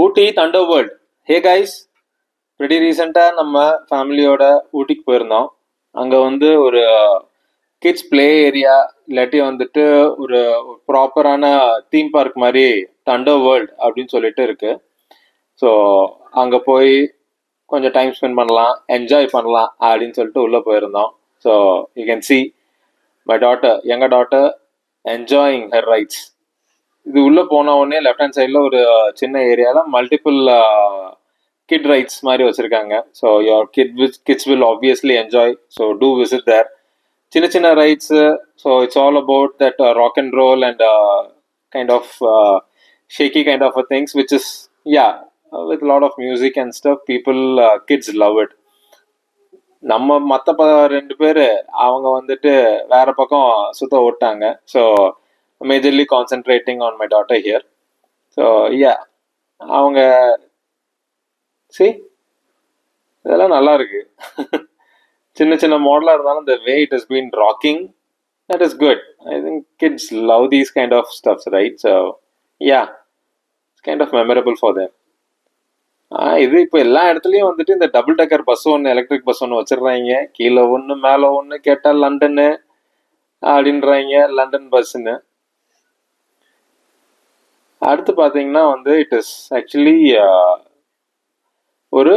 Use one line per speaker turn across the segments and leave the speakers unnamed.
ஊட்டி thunder world. Hey guys, pretty ரீசெண்டாக நம்ம ஃபேமிலியோட ஊட்டிக்கு போயிருந்தோம். அங்கே வந்து ஒரு கிட்ஸ் ப்ளே ஏரியா இல்லாட்டி வந்துட்டு ஒரு ப்ராப்பரான தீம் பார்க் மாதிரி தண்டர் வேர்ல்ட் அப்படின்னு சொல்லிட்டு இருக்கு. ஸோ அங்கே போய் கொஞ்சம் டைம் ஸ்பெண்ட் பண்ணலாம், என்ஜாய் பண்ணலாம் அப்படின்னு சொல்லிட்டு உள்ளே போயிருந்தோம். So you can see my daughter, younger daughter enjoying her rides. இது உள்ளே போன உடனே லெஃப்ட் ஹேண்ட் சைடில் ஒரு சின்ன ஏரியாவில் மல்டிபிள் கிட் ரைட்ஸ் மாதிரி வச்சுருக்காங்க. So your kids will obviously enjoy. So do visit there. சின்ன சின்ன rides. So it's all about that rock and roll and kind of shaky kind of a things, which is, yeah, with a lot of music and stuff. People, kids love it. நம்ம மற்ற ரெண்டு பேர் அவங்க வந்துட்டு வேற பக்கம் சுத்த ஓட்டாங்க. So majorly concentrating on my daughter here. So yeah, அவங்க இதெல்லாம் நல்லா இருக்கு. சின்ன சின்ன மாடலாக இருந்தாலும் the way it has been rocking, that is good. I think kids love these kind of stuffs, right? So yeah, it's kind of memorable for them. இது இப்போ எல்லா இடத்துலையும் வந்துட்டு இந்த டபுள் டக்கர் பஸ் ஒன்று, எலக்ட்ரிக் பஸ் ஒன்று வச்சிடுறாங்க. கீழே ஒன்று மேலே ஒன்று, கேட்டால் லண்டனு அப்படின்றாங்க, லண்டன் பஸ்ஸுன்னு. அடுத்து பார்த்தீங்கன்னா வந்து இட் இஸ் ஆக்சுவலி ஒரு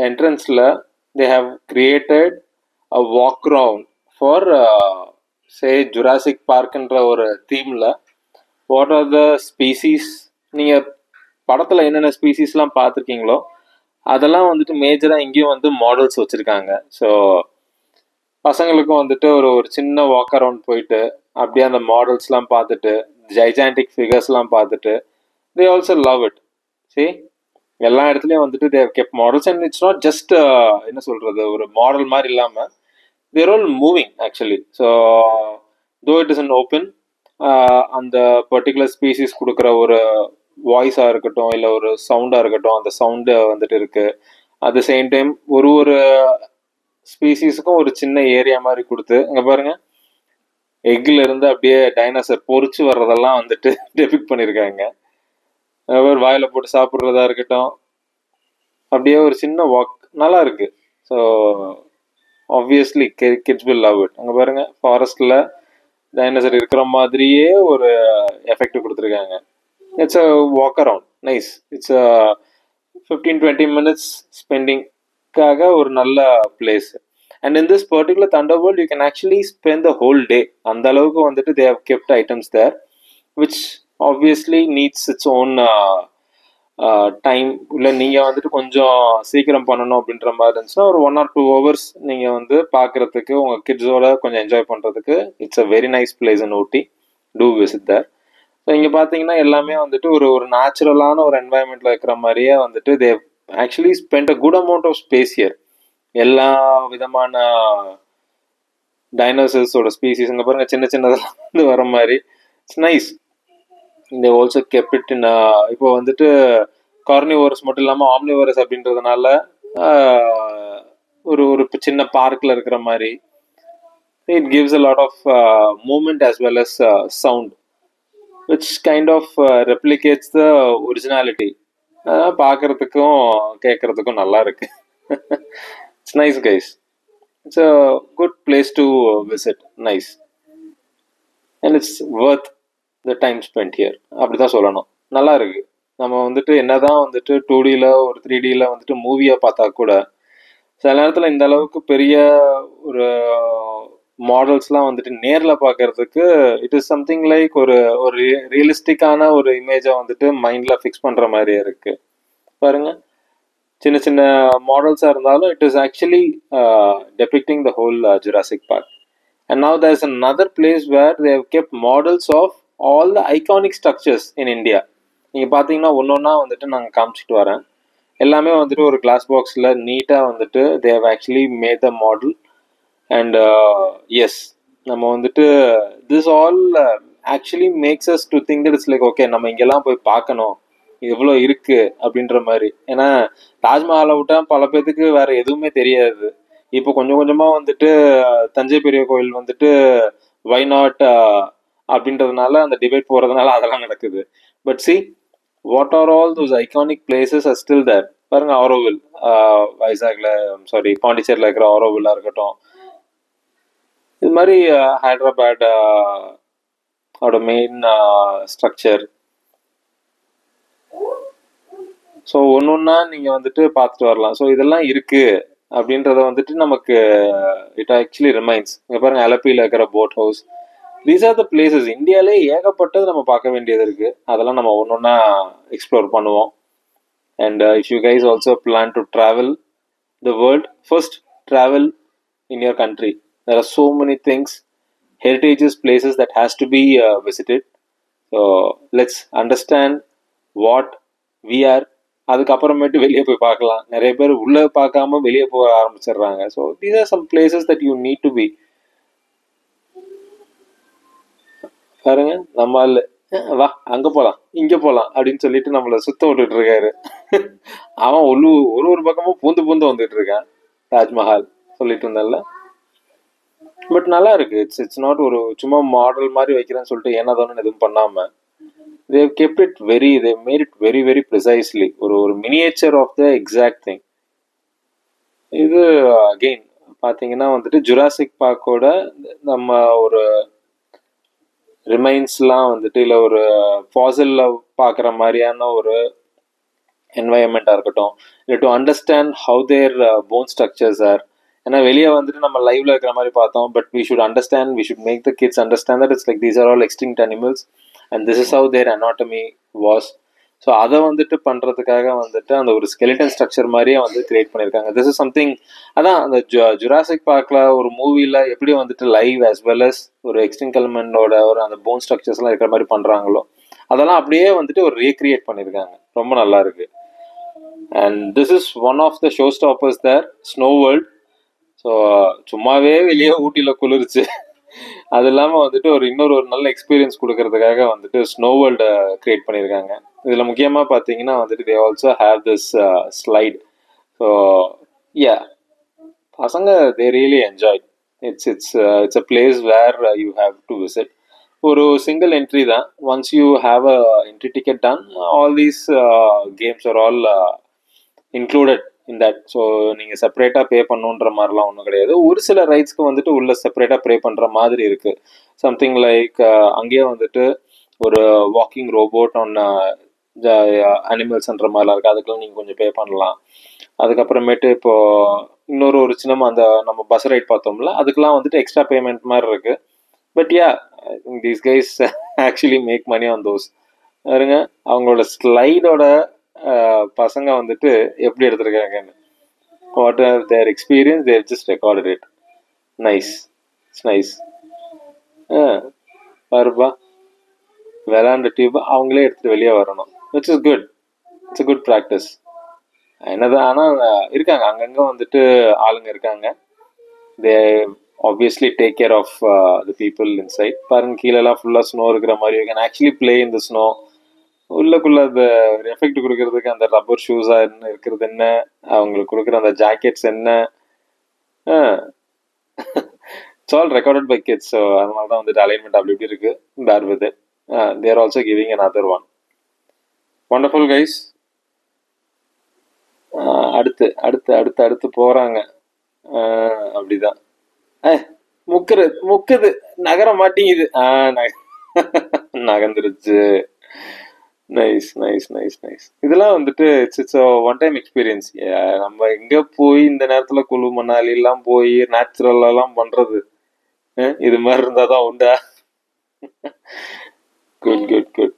என்ட்ரன்ஸில் they have created a walk round for say Jurassic பார்க்குன்ற ஒரு தீமில். வாட் ஆர் த ஸ்பீசிஸ், நீங்கள் படத்தில் என்னென்ன ஸ்பீசிஸ்லாம் பார்த்துருக்கீங்களோ அதெல்லாம் வந்துட்டு மேஜராக இங்கேயும் வந்து மாடல்ஸ் வச்சுருக்காங்க. ஸோ பசங்களுக்கும் வந்துட்டு ஒரு சின்ன வாக் அரவுண்ட் போயிட்டு அப்படியே அந்த மாடல்ஸ்லாம் பார்த்துட்டு, ஜைஜாண்டிக் ஃபிகர்ஸ்லாம் பார்த்துட்டு, தே ஆல்சோ லவ் இட். சரி, எல்லா இடத்துலையும் வந்துட்டு they've kept models and it's not just என்ன சொல்கிறது, ஒரு மாடல் மாதிரி இல்லாமல் they're all moving actually. So though it is an open, அந்த பர்டிகுலர் ஸ்பீசிஸ் கொடுக்குற ஒரு வாய்ஸாக இருக்கட்டும், இல்லை ஒரு சவுண்டாக இருக்கட்டும், அந்த சவுண்டு வந்துட்டு இருக்குது. அட் த சேம் டைம் ஒரு ஸ்பீசிஸுக்கும் ஒரு சின்ன ஏரியா மாதிரி கொடுத்து, இங்கே பாருங்கள், எக்கில் இருந்து அப்படியே டைனோசர் பொறிச்சு வர்றதெல்லாம் வந்துட்டு டெபிக்ட் பண்ணியிருக்காங்க. ஒரு வாயில் போட்டு சாப்பிட்றதா இருக்கட்டும், அப்படியே ஒரு சின்ன வாக் நல்லா இருக்கு. So obviously kids will love it. அங்கே பாருங்கள், ஃபாரஸ்டில் டைனோசர் இருக்கிற மாதிரியே ஒரு எஃபெக்ட் கொடுத்துருக்காங்க. It's a walk around. Nice. It's a 15-20 minutes spending kaga ஒரு நல்ல place. And in this particular Thunderworld, you can actually spend the whole day. அந்த அளவுக்கு வந்துட்டு they have kept items there, which obviously needs its own time. இல்லை நீங்கள் வந்துட்டு கொஞ்சம் சீக்கிரம் பண்ணணும் அப்படின்ற மாதிரி இருந்துச்சுன்னா ஒரு 1 or 2 hours நீங்கள் வந்து பார்க்குறதுக்கு உங்கள் கிட்ஸோட கொஞ்சம் என்ஜாய் பண்ணுறதுக்கு it's a very nice place in Ooty. To visit there. So இங்கே பார்த்தீங்கன்னா எல்லாமே வந்துட்டு ஒரு நேச்சுரலான ஒரு என்வாயன்மெண்ட்டில் இருக்கிற மாதிரியே வந்துட்டு they actually spend a good amount of space here. எல்லா விதமான டைனோசர்ஸோட ஸ்பீசிஸ் இங்கே பாருங்கள், சின்ன சின்னதெல்லாம் வந்து வர மாதிரி. It's nice. They also kept it in. இப்போ வந்துட்டு கார்னிவோரஸ் மட்டும் இல்லாமல் ஆம்னிவோரஸ் அப்படின்றதுனால ஒரு சின்ன பார்க்கில் இருக்கிற மாதிரி. It gives a lot of movement as well as sound, which kind of replicates the originality. பார்க்கறதுக்கும் கேட்கறதுக்கும் நல்லா இருக்கு. It's nice guys. It's a good place to visit. Nice. And it's worth the time spend here அப்படி தான் சொல்லணும். நல்லா இருக்கு. நம்ம வந்துட்டு என்னதான் வந்துட்டு 2Dயில் ஒரு 3Dயில் வந்துட்டு மூவியாக பார்த்தா கூட சில நேரத்தில் இந்த அளவுக்கு பெரிய ஒரு மாடல்ஸ்லாம் வந்துட்டு நேரில் பார்க்கறதுக்கு இட் இஸ் சம்திங் லைக் ஒரு ரியலிஸ்டிக்கான ஒரு இமேஜை வந்துட்டு மைண்டில் ஃபிக்ஸ் பண்ணுற மாதிரியே இருக்குது. பாருங்க, சின்ன சின்ன மாடல்ஸாக இருந்தாலும் it is actually depicting the whole Jurassic Park. And now there's another place where they have kept models of all the iconic structures in India. நீங்கள் பார்த்தீங்கன்னா ஒன்றா வந்துட்டு நாங்கள் காமிச்சிட்டு வரேன். எல்லாமே வந்துட்டு ஒரு கிளாஸ் பாக்ஸில் நீட்டாக வந்துட்டு they have actually made the model. And yes, நம்ம வந்துட்டு this all actually makes us to think that it's like okay, நம்ம இங்கெல்லாம் போய் பார்க்கணும், எவ்வளோ இருக்குது அப்படின்ற மாதிரி. ஏன்னா தாஜ்மஹாலை விட்டால் பல பேர்த்துக்கு வேறு எதுவுமே தெரியாது. இப்போ கொஞ்சம் கொஞ்சமாக வந்துட்டு தஞ்சை பெரிய கோயில் வந்துட்டு வை நாட் அப்படின்றதுனால அந்த டிபேட் போகிறதுனால அதெல்லாம் நடக்குது. But see, what are all those iconic places are still there. பாருங்க ஆரோவில், வைசாக்ல சாரி பாண்டிச்சேரியில் இருக்கிற ஆரோவில்லாக இருக்கட்டும், இது மாதிரி ஹைதராபாத் ஓட மெயின் ஸ்ட்ரக்சர். ஸோ ஒன்று ஒன்றா நீங்கள் வந்துட்டு பார்த்துட்டு வரலாம். ஸோ இதெல்லாம் இருக்குது அப்படின்றத வந்துட்டு நமக்கு இட் ஆக்சுவலி ரிமைன்ஸ். இங்கே பாருங்கள் அலப்பியில் இருக்கிற boat house. These are the places. இந்தியாவிலே ஏகப்பட்டது நம்ம பார்க்க வேண்டியது இருக்குது. அதெல்லாம் நம்ம ஒன்று ஒன்றா எக்ஸ்ப்ளோர் பண்ணுவோம். And if you guys also plan to travel the world, first travel in your country. There are so many things, heritages, places that has to be visited. So let's understand what we are. அதுக்கப்புறமேட்டு வெளியே போய் பார்க்கலாம். நிறைய பேர் உள்ளே பார்க்காம வெளியே போக ஆரம்பிச்சிடுறாங்க. So these are some places that you need to be. பாருங்க நம்மால் வா அங்கே போகலாம் இங்கே போகலாம் அப்படின்னு சொல்லிட்டு நம்மளை சுத்த விட்டுட்டு இருக்காரு. அவன் ஒரு பக்கமும் பூந்து வந்துட்டு இருக்கான். தாஜ்மஹால் சொல்லிட்டு இருந்தால, பட் நல்லா இருக்கு. இட்ஸ் நாட் ஒரு சும்மா மாடல் மாதிரி வைக்கிறேன்னு சொல்லிட்டு ஏனாதானு எதுவும் பண்ணாம they've kept it they've made it very very precisely. ஒரு miniature of the exact thing. இது அகெயின் பார்த்தீங்கன்னா வந்துட்டு ஜுராசிக் பார்க்கோட நம்ம ஒரு ரிமைன்ஸ்லாம் வந்துட்டு இல்லை ஒரு ஃபாசிலில் பார்க்குற மாதிரியான ஒரு என்வாயன்மெண்ட்டாக இருக்கட்டும், இல்லை to understand how their bone structures are. ஏன்னா வெளியே வந்துட்டு நம்ம லைவ்ல இருக்கிற மாதிரி பார்த்தோம், but we should understand, we should make the kids understand that it's like these are all extinct animals and this is how their anatomy was. So அதை வந்துட்டு பண்ணுறதுக்காக வந்துட்டு அந்த ஒரு ஸ்கெலிட்டன் ஸ்ட்ரக்சர் மாதிரியே வந்து கிரியேட் பண்ணியிருக்காங்க. This is something. அதான் அந்த ஜுராசிக் பார்க்கில் ஒரு மூவியில் எப்படி வந்துட்டு லைவ் ஆஸ் வெல் அஸ் ஒரு எக்ஸ்டிங்க்ட் எலிமெண்டோட ஒரு அந்த போன் ஸ்ட்ரக்சர்ஸ்லாம் இருக்கிற மாதிரி பண்ணுறாங்களோ அதெல்லாம் அப்படியே வந்துட்டு ஒரு ரீக்ரியேட் பண்ணியிருக்காங்க. ரொம்ப நல்லா இருக்கு. And this is one of the show stoppers there, snow world. So சும்மாவே வெளியே ஊட்டியில் குளிர்ச்சு, அது இல்லாமல் வந்துட்டு இன்னொரு நல்ல எக்ஸ்பீரியன்ஸ் கொடுக்கறதுக்காக வந்துட்டு ஸ்னோ வேர்ல்டை கிரியேட் பண்ணியிருக்காங்க. இதில் முக்கியமாக பார்த்தீங்கன்னா வந்துட்டு they also have this slide. So yeah, பசங்க they really enjoy. It's a place where you have to visit. ஒரு சிங்கிள் என்ட்ரி தான். Once you have a entry ticket done, all these games are all included in that. So நீங்கள் செப்பரேட்டாக பே பண்ணுன்ற மாதிரிலாம் ஒன்றும் கிடையாது. ஒரு சில ரைட்ஸ்க்கு வந்துட்டு உள்ள செப்பரேட்டாக பே பண்ணுற மாதிரி இருக்குது. சம்திங் லைக் அங்கேயே வந்துட்டு ஒரு வாக்கிங் ரோபோட் ஆன் அனிமல்ஸ்ன்ற மாதிரிலாம் இருக்குது. அதுக்கெல்லாம் நீங்கள் கொஞ்சம் பே பண்ணலாம். அதுக்கப்புறமேட்டு இப்போது இன்னொரு சின்ன அந்த நம்ம பஸ் ரைட் பார்த்தோம்ல, அதுக்கெல்லாம் வந்துட்டு எக்ஸ்ட்ரா பேமெண்ட் மாதிரி இருக்குது. But yeah, these guys actually make money on those. பாருங்க அவங்களோட ஸ்லைடோட பசங்க வந்துட்டு எப்படி எடுத்திருக்காங்கன்னு. What are their experience, they're just recorded it. Nice, it's nice. பாருப்பா விளாண்ட டியூப் அவங்களே எடுத்துட்டு வெளியே வரணும், which is good. It's a good practice. என்னதான் ஆனால் இருக்காங்க அங்கங்கே வந்துட்டு ஆளுங்க இருக்காங்க. தே obviously take care of the people inside. பாருங்க கீழெல்லாம் ஃபுல்லாக ஸ்னோ இருக்கிற மாதிரி. You can actually play in the snow. உள்ளக்குள்ள அந்த எஃபெக்ட் கொடுக்கறதுக்கு அந்த ரப்பர் ஷூஸா என்ன இருக்கிறது, என்ன அவங்களுக்கு கொடுக்குற அந்த ஜாக்கெட்ஸ் என்ன, it's all recorded by kids. So அதனால தான் வந்துட்டு அலைன்மெண்ட் அப்படி இப்படி இருக்கு. Bear with it. They are also giving another one. Wonderful guys. அடுத்து அடுத்து அடுத்து அடுத்து போறாங்க. அப்படிதான் முக்குது நகர மாட்டேங்குது. நகர்ந்துருச்சு. Nice nice nice nice. இதெல்லாம் வந்துட்டு இட்ஸ் ஒன் டைம் எக்ஸ்பீரியன்ஸ். நம்ம எங்க போய் இந்த நேரத்துல குழு மணாலி எல்லாம் போய் நேச்சுரல் எல்லாம் பண்றது, இது மாதிரி இருந்தாதான் உண்டா. Good good good,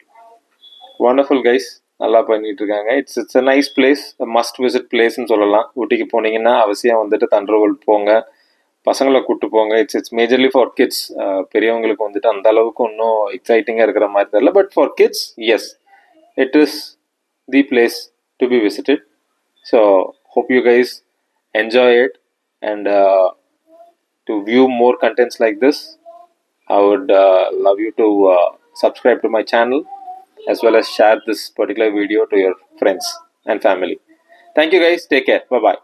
wonderful guys. நல்லா பண்ணிட்டு இருக்காங்க. It's a nice place, must visit பிளேஸ்ன்னு சொல்லலாம். ஊட்டிக்கு போனீங்கன்னா அவசியம் வந்துட்டு தண்டர்வேர்ல்ட் போங்க, பசங்களை கூப்பிட்டு போங்க. It's majorly for kids. பெரியவங்களுக்கு வந்துட்டு அந்த அளவுக்கு ஒன்றும் எக்ஸைட்டிங்காக இருக்கிற மாதிரி தெரியல. But for kids, yes, it is the place to be visited. So hope you guys enjoy it, and to view more contents like this, I would love you to subscribe to my channel as well as share this particular video to your friends and family. Thank you guys. Take care. Bye bye.